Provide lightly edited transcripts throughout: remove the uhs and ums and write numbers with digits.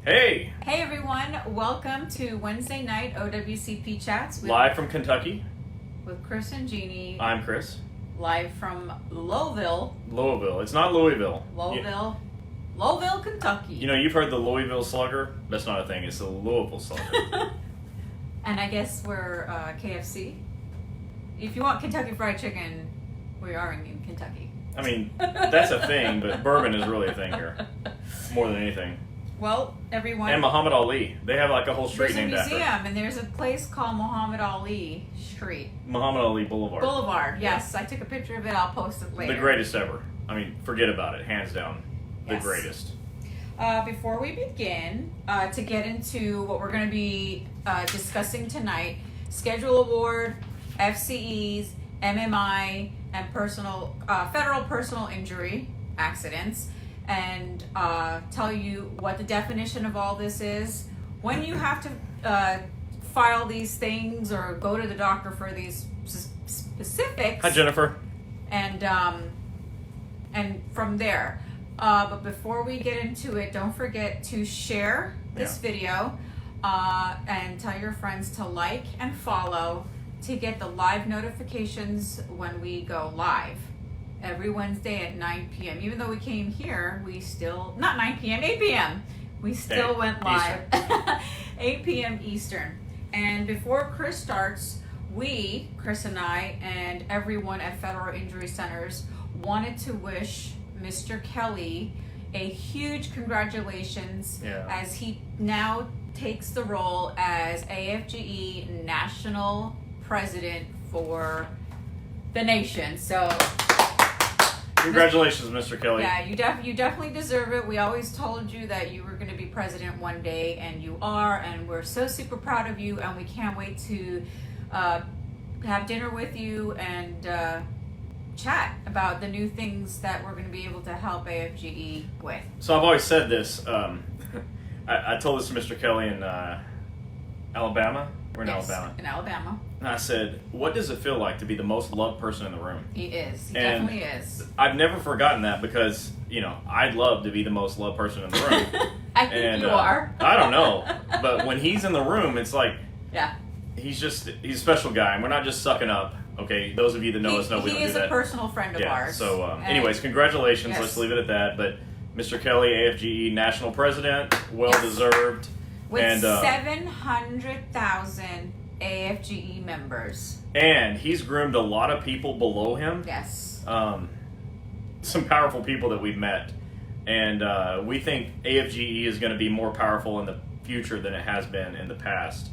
Hey! Hey everyone, welcome to Wednesday night OWCP Chats Live from Kentucky. with Chris and Jeannie. I'm Chris. Live from Louisville, It's not Louisville. Louisville, Kentucky. You know, you've heard the Louisville Slugger? That's not a thing, it's the Louisville Slugger. And I guess we're KFC. If you want Kentucky Fried Chicken, we are in Kentucky. I mean, that's a thing, but bourbon is really a thing here. More than anything. Well, everyone. And Muhammad Ali. They have like a whole street named There's a museum, after. and there's a place called Muhammad Ali Street. Muhammad Ali Boulevard. Yes. I took a picture of it. I'll post it later. The greatest ever. I mean, forget about it. Hands down. The Yes. greatest. Before we begin, to get into what we're going to be discussing tonight, Schedule Award, FCEs, MMI, and federal personal injury accidents, and tell you what the definition of all this is, when you have to file these things or go to the doctor for these specifics. Hi, Jennifer. And from there. But before we get into it, don't forget to share this video and tell your friends to like and follow to get the live notifications when we go live every Wednesday at 9 p.m. Even though we came here, we still, not 9 p.m., 8 p.m. We still went live. 8 p.m. Eastern. And before Chris starts, Chris and I, and everyone at Federal Injury Centers wanted to wish Mr. Kelly a huge congratulations as he now takes the role as AFGE National President for the nation. So Congratulations, Mr. Kelly. yeah, you definitely deserve it. We always told you that you were going to be president one day, and you are, and we're so super proud of you, and we can't wait to have dinner with you and chat about the new things that we're going to be able to help AFGE with. So I've always said this. I told this to Mr. Kelly in Alabama. We're in Alabama. In Alabama. And I said, what does it feel like to be the most loved person in the room? He is. He And definitely is. I've never forgotten that because, you know, I'd love to be the most loved person in the room. I think you are. I don't know. But when he's in the room, it's like, yeah, he's a special guy. And we're not just sucking up. Okay, those of you that know us know we don't do that. He is a personal friend of ours. So, anyways, congratulations. Yes. Let's leave it at that. But Mr. Kelly, AFGE National President, well-deserved. With 700,000 AFGE members. And he's groomed a lot of people below him. Yes. Some powerful people that we've met. And we think AFGE is going to be more powerful in the future than it has been in the past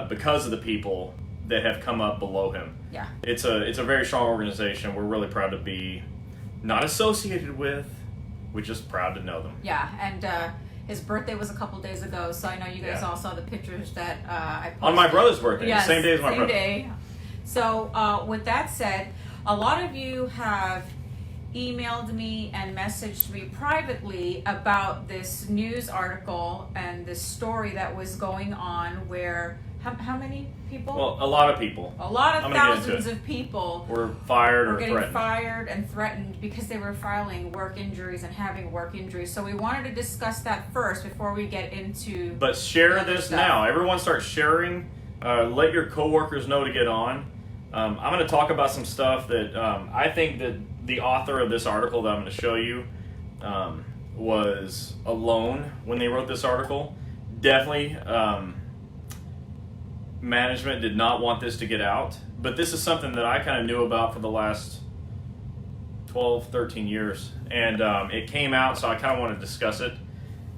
because of the people that have come up below him. Yeah. It's a very strong organization. We're really proud to be not associated with. We're just proud to know them. Yeah, and his birthday was a couple days ago, so I know you guys all saw the pictures that I posted. On my brother's birthday, yes, the same day as my brother. Same day. So with that said, a lot of you have emailed me and messaged me privately about this news article and this story that was going on where, how many people? Well, a lot of people. A lot of I'm gonna get into thousands it. of people Were fired or getting threatened. fired and threatened because they were filing work injuries and having work injuries. So we wanted to discuss that first before we get into. But share other this stuff. now. Everyone start sharing. Let your coworkers know to get on. I'm going to talk about some stuff that I think that the author of this article that I'm going to show you was alone when they wrote this article. Definitely. Management did not want this to get out, but this is something that I kind of knew about for the last 12, 13 years, and it came out, so I kind of want to discuss it,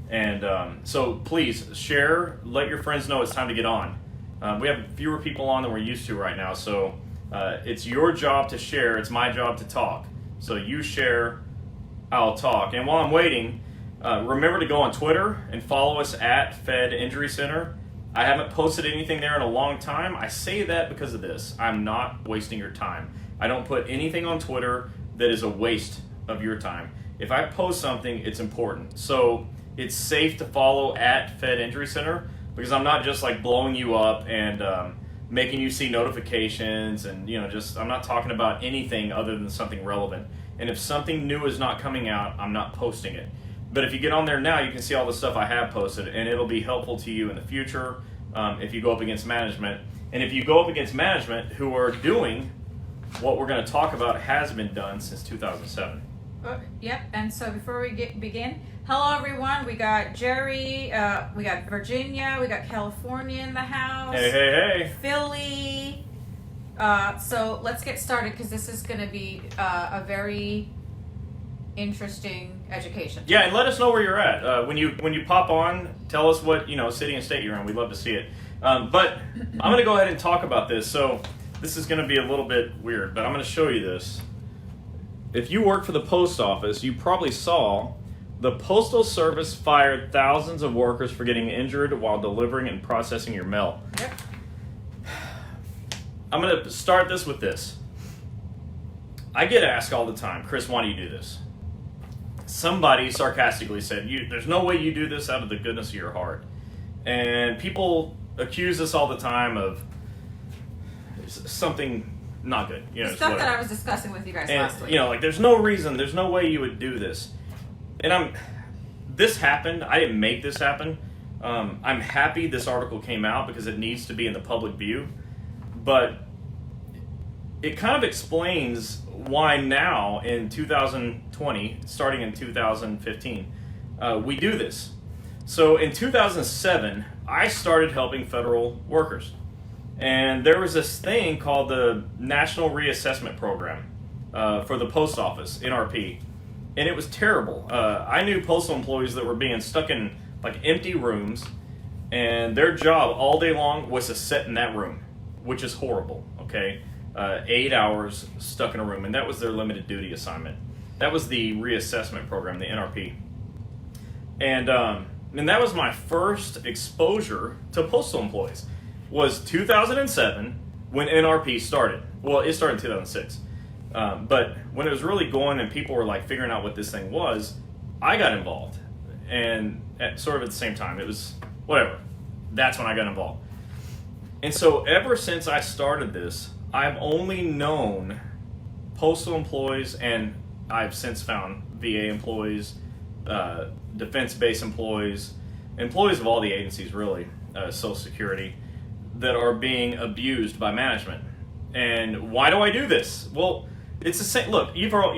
and so please share, let your friends know it's time to get on. We have fewer people on than we're used to right now, so it's your job to share, it's my job to talk, so you share, I'll talk, and while I'm waiting, remember to go on Twitter and follow us at Fed Injury Center. I haven't posted anything there in a long time. I say that because of this. I'm not wasting your time. I don't put anything on Twitter that is a waste of your time. If I post something, it's important. So it's safe to follow at Fed Injury Center because I'm not just like blowing you up and making you see notifications and I'm not talking about anything other than something relevant. And if something new is not coming out, I'm not posting it. But if you get on there now, you can see all the stuff I have posted, and it'll be helpful to you in the future if you go up against management. And if you go up against management who are doing what we're going to talk about has been done since 2007. Yep, and so before we begin, hello everyone. We got Jerry, we got Virginia, we got California in the house. Hey. Philly. So let's get started because this is going to be a very interesting education. Yeah, and let us know where you're at. When you pop on, tell us what city and state you're in. We'd love to see it. But I'm going to go ahead and talk about this. So this is going to be a little bit weird, but I'm going to show you this. If you work for the post office, you probably saw the Postal Service fired thousands of workers for getting injured while delivering and processing your mail. Yep. I'm going to start this with this. I get asked all the time, Chris, why do you do this? Somebody sarcastically said, there's no way you do this out of the goodness of your heart. And people accuse us all the time of something not good. Stuff that I was discussing with you guys last week. Like there's no reason, there's no way you would do this. And this happened. I didn't make this happen. I'm happy this article came out because it needs to be in the public view. But it kind of explains why now in 2020, starting in 2015, we do this. So in 2007, I started helping federal workers. And there was this thing called the National Reassessment Program for the post office, NRP. And it was terrible. I knew postal employees that were being stuck in like empty rooms, and their job all day long was to sit in that room, which is horrible, okay? 8 hours stuck in a room, and that was their limited duty assignment. That was the reassessment program, the NRP. And that was my first exposure to postal employees. Was 2007 when NRP started. Well, it started in 2006. But when it was really going and people were like figuring out what this thing was, I got involved. And sort of at the same time, it was whatever. That's when I got involved. And so ever since I started this, I've only known postal employees, and I've since found VA employees, defense-based employees of all the agencies really, Social Security, that are being abused by management. And why do I do this? Well, it's the same. Look, you've all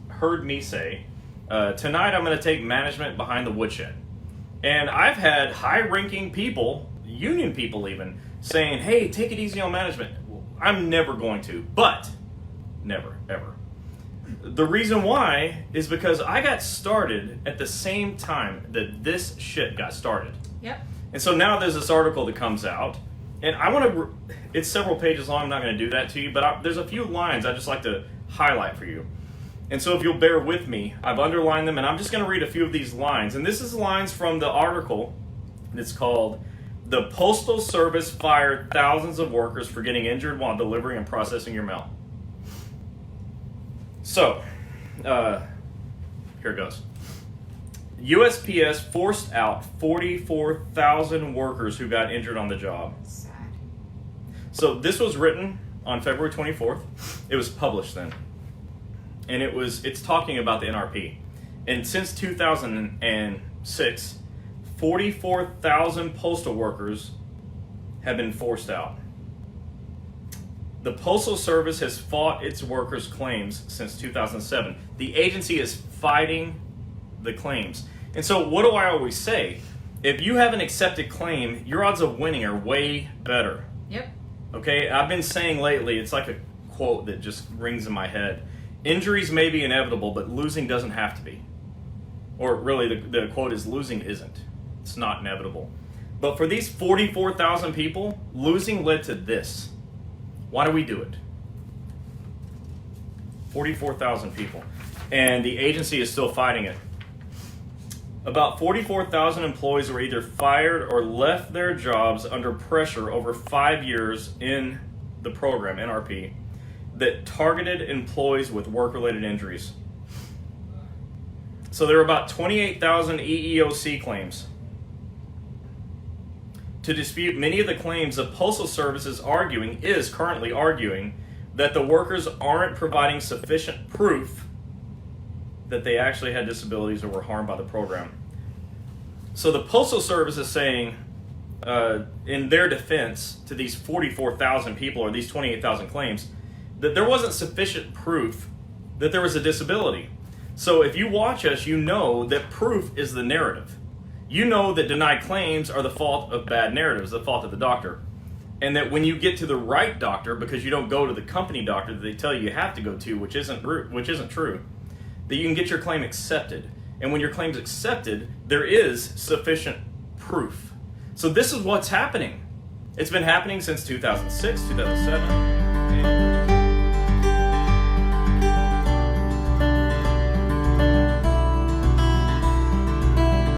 heard me say, tonight I'm going to take management behind the woodshed. And I've had high-ranking people, union people even, saying, hey, take it easy on management. I'm never going to, but never, ever. The reason why is because I got started at the same time that this shit got started. Yep. And so now there's this article that comes out, and I want to, it's several pages long, I'm not going to do that to you, but there's a few lines I'd just like to highlight for you. And so if you'll bear with me, I've underlined them, and I'm just going to read a few of these lines. And this is lines from the article that's called, "The Postal Service Fired Thousands of Workers for Getting Injured While Delivering and Processing Your Mail." So, here it goes. USPS forced out 44,000 workers who got injured on the job. Sad. So this was written on February 24th. It was published then. And it's talking about the NRP. And since 2006, 44,000 postal workers have been forced out. The Postal Service has fought its workers' claims since 2007. The agency is fighting the claims. And so what do I always say? If you have an accepted claim, your odds of winning are way better. Yep. Okay, I've been saying lately, it's like a quote that just rings in my head. Injuries may be inevitable, but losing doesn't have to be. Or really, the quote is, losing isn't. It's not inevitable. But for these 44,000 people, losing led to this. Why do we do it? 44,000 people. And the agency is still fighting it. About 44,000 employees were either fired or left their jobs under pressure over 5 years in the program, NRP, that targeted employees with work-related injuries. So there are about 28,000 EEOC claims. To dispute many of the claims, the Postal Service is currently arguing that the workers aren't providing sufficient proof that they actually had disabilities or were harmed by the program. So the Postal Service is saying, in their defense to these 44,000 people or these 28,000 claims, that there wasn't sufficient proof that there was a disability. So if you watch us, you know that proof is the narrative. You know that denied claims are the fault of bad narratives, the fault of the doctor. And that when you get to the right doctor, because you don't go to the company doctor that they tell you have to go to, which isn't true, that you can get your claim accepted. And when your claim's accepted, there is sufficient proof. So this is what's happening. It's been happening since 2006, 2007.